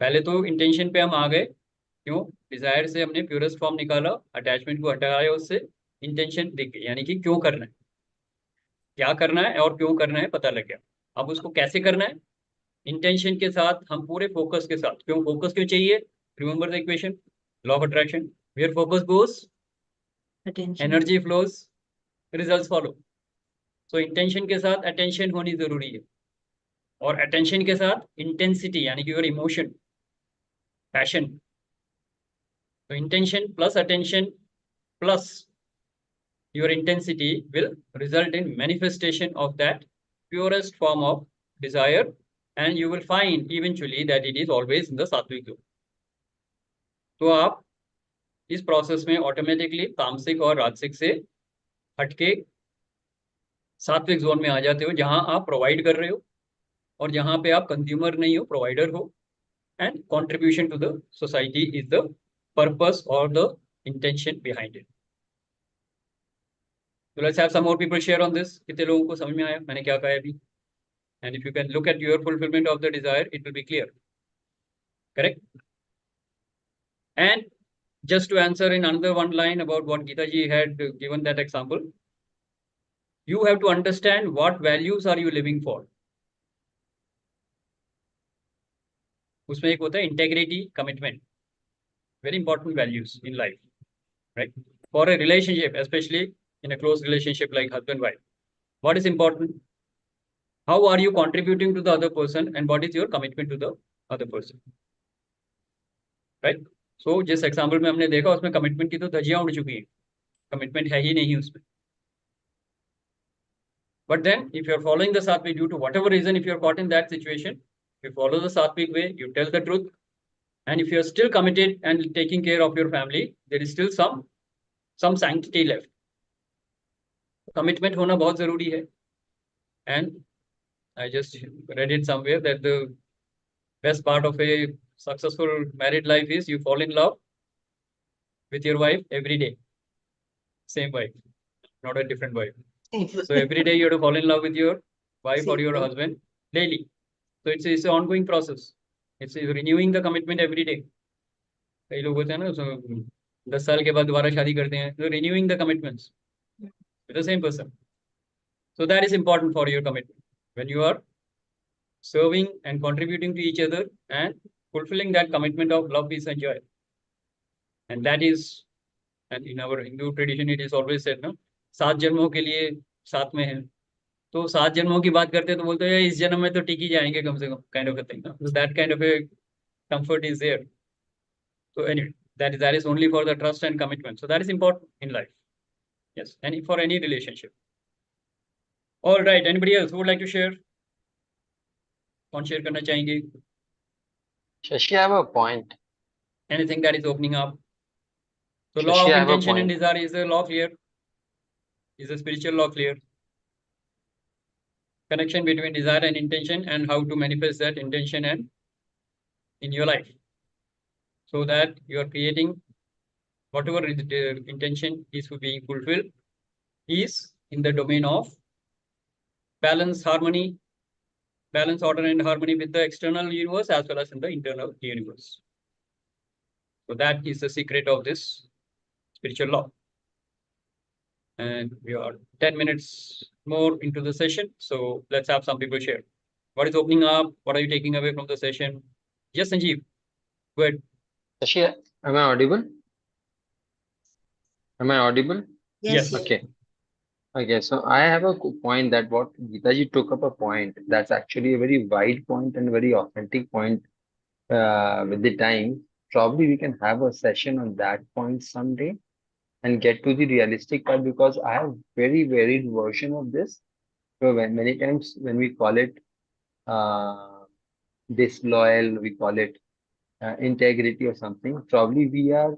पहले तो intention पे हम आ गए, क्यों? Dzire से हमने purest form निकाला, attachment को हटाया, उससे इंटेंशन दिख गई, यानी कि क्यों करना है, क्या करना है और क्यों करना है पता लग गया. अब उसको कैसे करना है? इंटेंशन के साथ, हम पूरे फोकस के साथ. क्यों फोकस क्यों चाहिए? Remember the equation, law of attraction, where focus goes, energy flows, results follow. So intention के साथ अटेंशन होनी जरूरी है, और अटेंशन के साथ इंटेंसिटी, यानी कि योर इमोशन, पैशन. तो intention plus attention plus your intensity will result in manifestation of that purest form of desire, and you will find eventually that it is always in the sattvic zone. तो आप इस process में automatically तामसिक और राजसिक से हटके सात्विक जोन में आ जाते हो, जहां आप प्रोवाइड कर रहे हो और जहां पे आप कंज्यूमर नहीं हो, प्रोवाइडर हो, and contribution to the society is the purpose और the intention behind it. So let's have some more people share on this. कितने लोगों को समझ में आया मैंने क्या कहा अभी? And if you can look at your fulfillment of the desire, it will be clear. Correct? And just to answer in another one line about what Geeta ji had given that example, you have to understand what values are you living for. उसमें एक होता है integrity, commitment, very important values in life, right? For a relationship, especially in a close relationship like husband-wife, what is important? How are you contributing to the other person, and what is your commitment to the other person, right? So जिस example में हमने देखा, उसमें commitment की तो धज्जियां उड़ चुकी हैं, commitment है ही नहीं उसमें. But then if you are following the sattvic, due to whatever reason, if you are caught in that situation, you follow the sattvic way, you tell the truth, and if you are still committed and taking care of your family, there is still some sanctity left. Commitment होना बहुत जरूरी है. And I just read it somewhere that the best part of a successful married life is you fall in love with your wife every day. same wife, not a different wife. So every day you have to fall in love with your wife or your Same. husband daily. So it's an ongoing process. It's renewing the commitment every day. कई लोग होते हैं ना, 10 साल के बाद दोबारा शादी करते हैं, so renewing the commitments with the same person. So that is important for your commitment when you are serving and contributing to each other and fulfilling that commitment of love, peace, and joy. And that is, and in our Hindu tradition, it is always said, no, 7 जन्मों के लिए साथ में है. तो 7 जन्मों की बात करते हैं तो बोलते हैं इस जन्म में तो टिक ही जाएंगे कम से कम, kind of a thing. So that kind of a comfort is there. So anyway, that is only for the trust and commitment. So that is important in life. Yes, and for any relationship. All right, anybody else who would like to share? कौन share करना चाहेंगे? Shashi, I have a point. Anything that is opening up. So law Shashi, of I have a intention and point. desire, is the law clear? Is the spiritual law clear? Connection between desire and intention and how to manifest that intention and in your life, so that you are creating whatever the intention is being fulfilled is in the domain of balance, harmony, balance, order, and harmony with the external universe as well as in the internal universe. So that is the secret of this spiritual law. And we are 10 minutes more into the session. So let's have some people share. What is opening up? What are you taking away from the session? Yes, Sanjeev. Go ahead. Shashi, am I audible? Am I audible? Yes. Okay. Okay, so I have a point that what Geetaji took up a point that's actually a very wide point and very authentic point with the time. Probably we can have a session on that point someday and get to the realistic part, because I have very varied version of this. So many times when we call it disloyal, we call it integrity or something, probably we are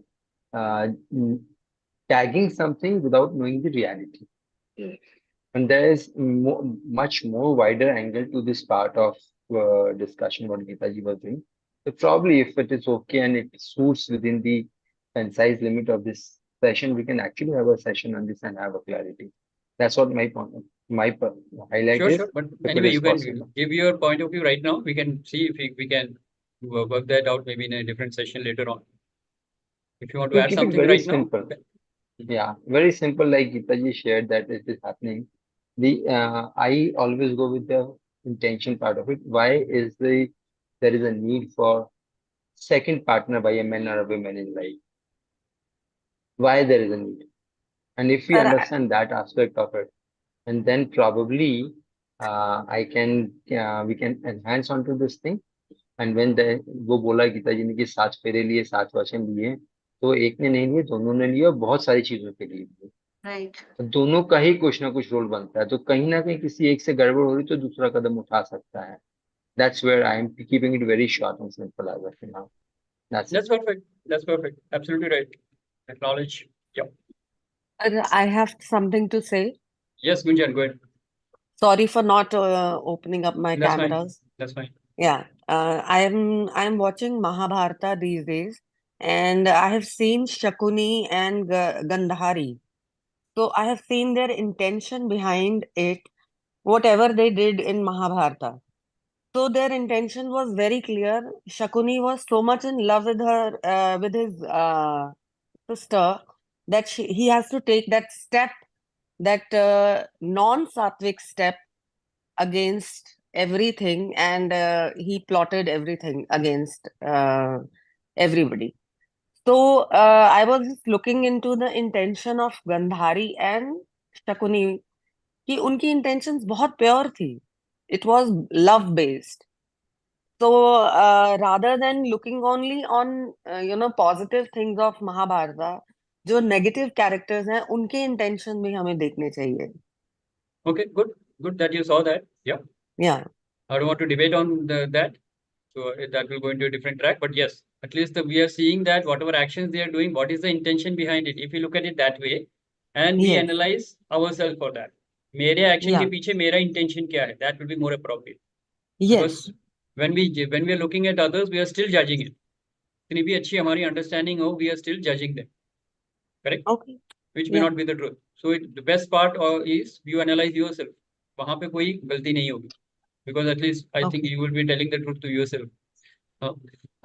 tagging something without knowing the reality. And there is much more wider angle to this part of discussion what Geetaji was doing. So probably if it is okay and it suits within the concise limit of this session, we can actually have a session on this and have a clarity. That's what my point, highlight Sure, is. sure. But if it anyway, is you can possible. give your point of view right now. We can see if we can work that out maybe in a different session later on. If you want to To add keep it something very right simple. now. Yeah, very simple, like Geetaji shared that it is happening. I always go with the intention part of it. Why is there is a need for second partner by a man or a woman in life? Why there is a need? And if we Sir, understand that aspect of it, and then probably we can enhance onto this thing. And when वो बोला गीताजी ने कि 7 फेरे लिए 7 वचन लिए, तो एक ने नहीं लिए, दोनों ने लिए और बहुत सारी चीजों के लिए लिए। Right. तो दोनों का ही कुछ ना कुछ रोल बनता है, तो कहीं ना कहीं किसी एक से गड़बड़ हो रही तो दूसरा कदम उठा सकता है. That's where I am keeping it very short and simple as of now. That's it. perfect. That's perfect. Absolutely right. Acknowledge. Yeah. I have something to say. Yes, Gunjan, go ahead. Sorry for not opening up my That's fine. cameras. That's fine. Yeah, I'm watching Mahabharata these days, and I have seen Shakuni and Gandhari. So I have seen their intention behind it, whatever they did in Mahabharata. So their intention was very clear. Shakuni was so much in love with her, with his sister, that he has to take that step, that non-sattvic step against everything, and he plotted everything against everybody. So I was just looking into the intention of Gandhari and Shakuni, कि उनकी intentions बहुत pure थी. It was love based. So rather than looking only on positive things of Mahabharata, जो negative characters हैं उनके intention भी हमें देखने चाहिए. Okay, good that you saw that. Yeah. Yeah. I don't want to debate on that. So that will go into a different track. But yes, at least we are seeing that whatever actions they are doing, what is the intention behind it? If we look at it that way, and we Yes. analyze ourselves for that. मेरे action के Yeah. पीछे मेरा intention क्या है? That will be more appropriate. Yes. Because when we are looking at others, we are still judging it. इतनी भी अच्छी हमारी understanding हो, we are still judging them. Correct? Okay. which may Yeah. not be the truth. So the best part is you analyze yourself. वहाँ पे कोई गलती नहीं होगी. Because at least I think Okay. you will be telling the truth to yourself. हाँ,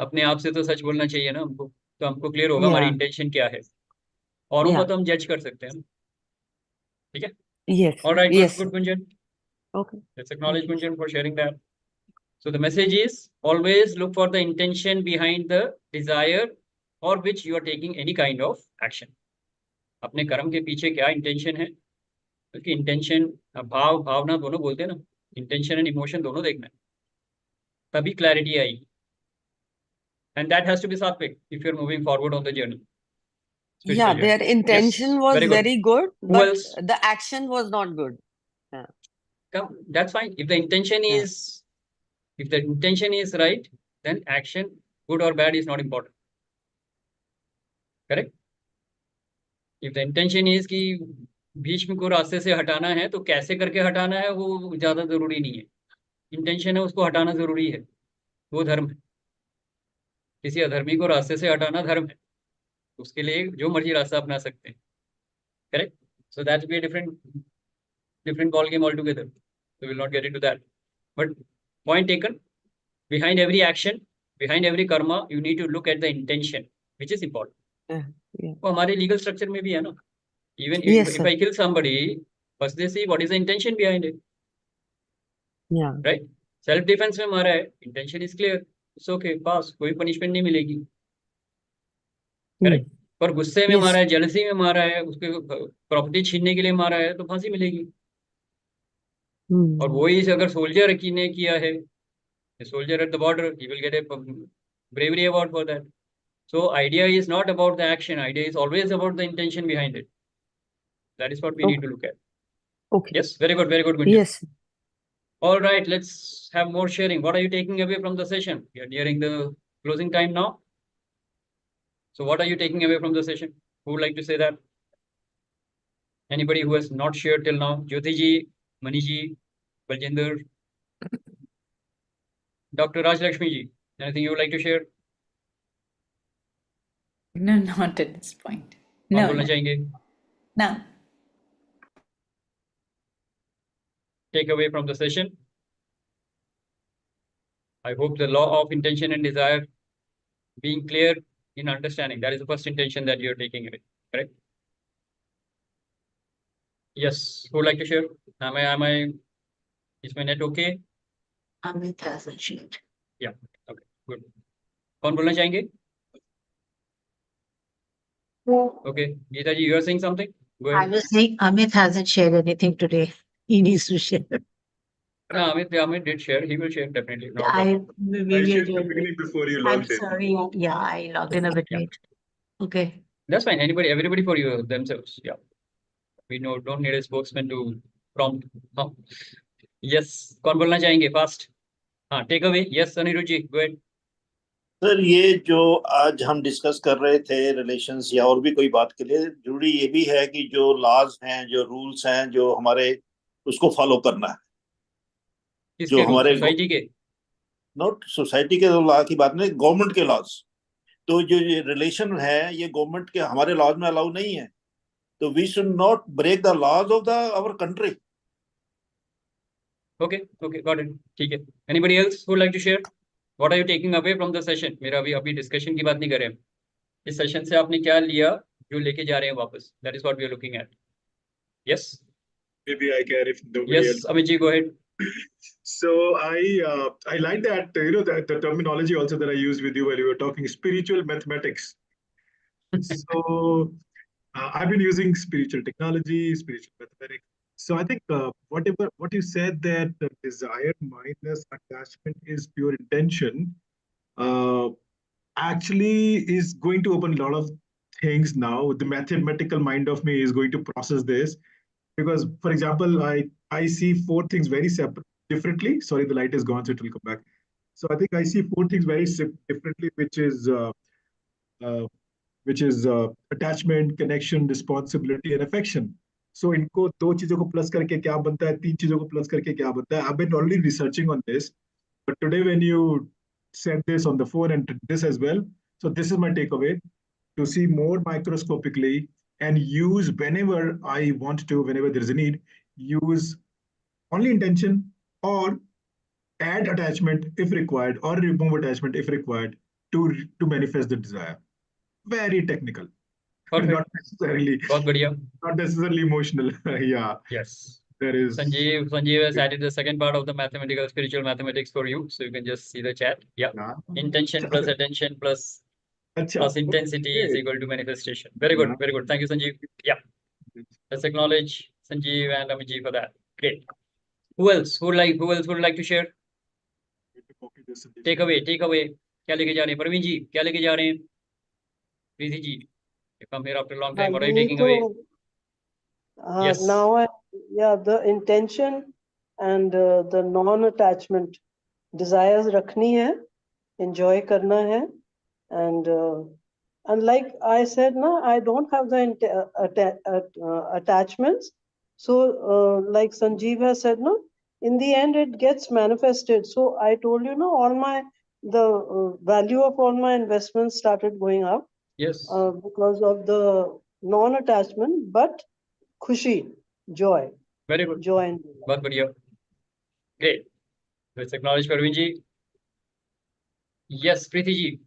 अपने आप से तो सच बोलना चाहिए ना हमको. तो हमको क्लियर होगा हमारी Yeah. इंटेंशन क्या है. औरों को Yeah. तो हम जज कर सकते हैं. ठीक है? Yes. All right, Yes. good, Gunjan. Okay. Let's acknowledge Gunjan for sharing that. So the message is always look for the intention behind the desire for which you are taking any kind of action. अपने कर्म के पीछे क्या intention है, क्योंकि intention भावना दोनों बोलते हैं ना, इंटेंशन एंड इमोशन दोनों देखना है, तभी क्लैरिटी आएगी. And that has to be sattvic if you are moving forward on the journey. Yeah, their intention was very good. very good, Who but else? the action was not good. Come, that's fine. If the intention Yeah. is right, then action, good or bad, is not important. Correct? If the intention is कि भीष्म को रास्ते से हटाना है, तो कैसे करके हटाना है वो ज्यादा जरूरी नहीं है. इंटेंशन है, उसको हटाना जरूरी है, वो धर्म है. किसी अधर्मी को रास्ते से हटाना धर्म है, उसके लिए जो मर्जी रास्ता अपना सकते हैं. Correct? So that be different ball game altogether. So we'll not get into that. But point taken, behind every action, behind every karma, you need to look at the intention, which is important. Yeah. वो हमारे legal structure में भी है ना. Even Yes, if sir. I kill somebody, first they see what is the intention behind it. Yeah. Right? Self defense में मारा है, intention is clear. It's okay, pass, कोई punishment नहीं मिलेगी. Correct? पर गुस्से में Yes. मारा है, jealousy में मारा है, उसके प्रॉपर्टी छीनने के लिए मारा है, तो फांसी मिलेगी. और वही अगर सोल्जर ने किया है, soldier at the border, he will get a bravery award for that. So idea is not about the action, idea is always about the intention behind it. That is what we need to look at. Okay. Yes, very good, Gunjan. Yes. All right, let's have more sharing. What are you taking away from the session? We are nearing the closing time now. So what are you taking away from the session? Who would like to say that? Anybody who has not shared till now? Jyoti ji, Mani ji, Baljinder, Dr. Raj Lakshmi ji, anything you would like to share? No, not at this point. कौन No, बोलना no, चाहेंगे? no. Take away from the session. I hope the law of intention and desire being clear in understanding. That is the first intention that you're taking away, correct? Yes. Who would like to share? Is my net okay? Amit hasn't shared. Yeah. Okay. Good. कौन बोलना चाहेंगे? Okay. Geeta ji, you are saying something? Go I ahead. was saying Amit hasn't shared anything today. He needs to share. No, Amit did share. He will share definitely. No I problem. maybe I I shared in the did. beginning before you I'm logged in. sorry. Yeah, I logged in a bit Yeah. late. Okay. That's fine. Everybody for you themselves. Yeah. We don't need a spokesman to prompt. Huh? Yes. कौन बोलना चाहेंगे? Fast. हाँ. Take away. Yes, Anirudh ji. Go ahead. Sir, ये जो आज हम discuss कर रहे थे रिलेशंस या और भी कोई बात के लिए, जरूरी ये भी है कि जो लॉज हैं, जो रूल्स हैं, जो हमारे, उसको फॉलो करना है. किसके जो हमारे सोसाइटी के? नॉट सोसाइटी के लॉ की बात नहीं, गवर्नमेंट के लॉज. तो जो ये रिलेशन है, ये गवर्नमेंट के हमारे लॉज में अलाउ नहीं है. तो we should not break the laws of the our country. Okay, got it. ठीक है. Anybody else who would like to share? What are you taking away from the session? मेरा अभी डिस्कशन की बात नहीं कर रहे हैं. इस सेशन से आपने क्या लिया जो लेके जा रहे हैं वापस? That is what we are looking at. Yes. Maybe I can if nobody Yes, else. Amit ji, go ahead. So I like that the terminology also that I used with you while you were talking, spiritual mathematics. So I've been using spiritual technology, spiritual mathematics. So I think what you said, that desire minus attachment is pure intention, actually is going to open a lot of things now. The mathematical mind of me is going to process this, because, for example, I see four things very differently. Sorry, the light is gone, so it will come back. So I think I see four things very differently, which is attachment, connection, responsibility, and affection. So इनको दो चीजों को plus करके क्या बनता है, तीन चीजों को प्लस करके क्या बनता है. I've been already researching on this, but today when you said this on the phone and this as well, so this is my takeaway: to see more microscopically and use whenever I want to, whenever there is a need, use only intention or add attachment if required or remove attachment if required to manifest the desire. Very technical. Perfect. Not necessarily emotional. Yeah. Yes. There is Sanjeev has added the second part of the mathematical, spiritual mathematics for you. So you can just see the chat. Yeah. Intention plus attention plus intensity is equal to manifestation. Very good. Very good. Thank you, Sanjeev. Yeah. Let's acknowledge Sanjeev and Amitji for that. Great. Who else? Who else would like to share? Take away. क्या लेके जा रहे हैं? परवीन जी, क्या लेके जा रहे हैं? Preeti ji, you come here after a long time. What are you taking away? Yes. Now, the intention and the non-attachment desires रखनी है, enjoy करना है, and like I said, I don't have the attachments. So, like Sanjeev has said, in the end it gets manifested. So I told you, the value of all my investments started going up. Yes. Because of the non-attachment, but khushi, joy. Very good. Joy and delight. बहुत बढ़िया. Great. Let's acknowledge Parveen ji. Yes, Preeti ji.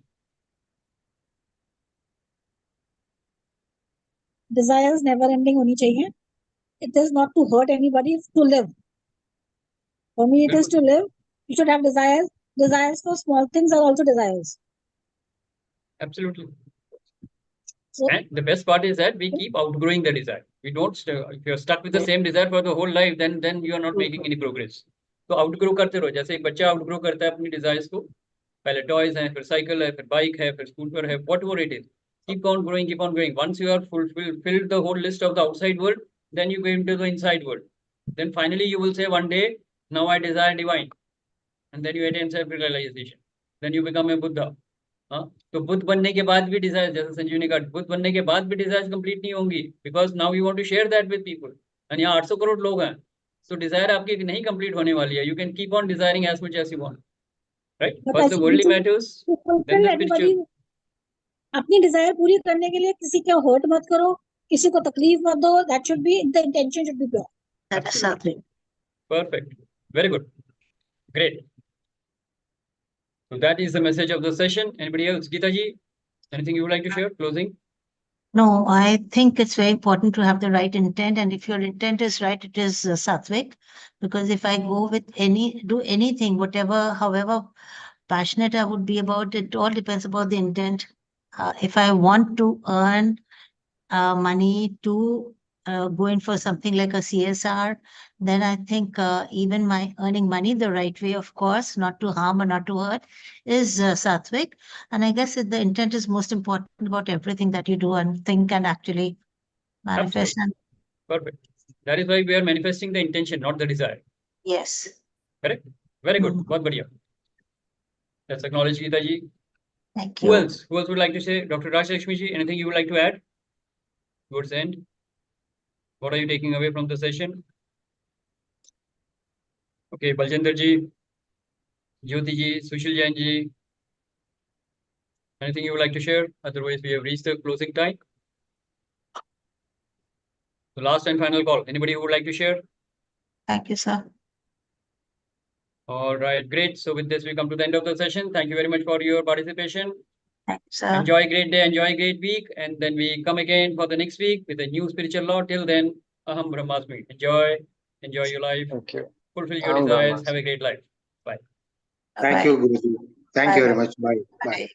Desires never ending होनी चाहिए. It is not to hurt anybody, it's to live. For me, it is to live. You should have desires. Desires for small things are also desires. Absolutely. So, And the best part is that we keep outgrowing the desire. We don't, if you're stuck with the same desire for the whole life, then you are not making any progress. तो outgrow करते रहो. जैसे एक बच्चा outgrow करता है अपनी desires को. पहले toys है, फिर cycle है, फिर bike है, फिर scooter है, whatever it is. Keep on growing, keep on growing. Once you are fulfilled the whole list of the outside world, then you go into the inside world. Then finally you will say one day, now I desire divine. And then you attain self-realization. Then you become a Buddha. तो बुद्ध बनने के बाद भी Dzire, जैसे संजीव ने कहा, बुद्ध बनने के बाद भी डिजायर कंप्लीट नहीं होंगी, because now you want to share that with people. And यहाँ 800 करोड़ लोग हैं, तो डिजायर आपकी नहीं कंप्लीट होने वाली है. You can keep on desiring as much as you want, right? First the worldly matters, then the spiritual. अपनी डिजायर पूरी करने के लिए किसी का हर्ट मत करो, किसी को तकलीफ मत दो. That should be, the intention should be pure. That's something. Perfect. Very good. Great. So that is the message of the session. Anybody else? Geeta ji, anything you would like to share? Closing? No, I think it's very important to have the right intent. And if your intent is right, it is sattvic. Because if I go with do anything, whatever, however passionate I would be about it, all depends about the intent. If I want to earn money to go in for something like a CSR, then I think even my earning money the right way, of course, not to harm or not to hurt, is sattvic. And I guess the intent is most important about everything that you do and think and actually manifest. Perfect. That is why we are manifesting the intention, not the desire. Yes. Correct? Very good. बहुत बढ़िया. Let's acknowledge Geeta ji. Thank you. Who else? Who else would like to say? Dr. Rajlakshmi ji, anything you would like to add? Towards the end. What are you taking away from the session? Okay, Baljinder ji, Jyoti ji, Sushil Jain ji. Anything you would like to share? Otherwise, we have reached the closing time. The last and final call. Anybody who would like to share? Thank you, sir. All right, great. So with this, we come to the end of the session. Thank you very much for your participation. Thank you, sir. Enjoy a great day, enjoy a great week. And then we come again for the next week with a new spiritual law. Till then, Aham Brahmasmi. Enjoy your life. Thank you. Fulfill your Aham desires. Brahmasmi. Have a great life. Bye. Thank you, Guruji. Thank you very much. Bye. Bye.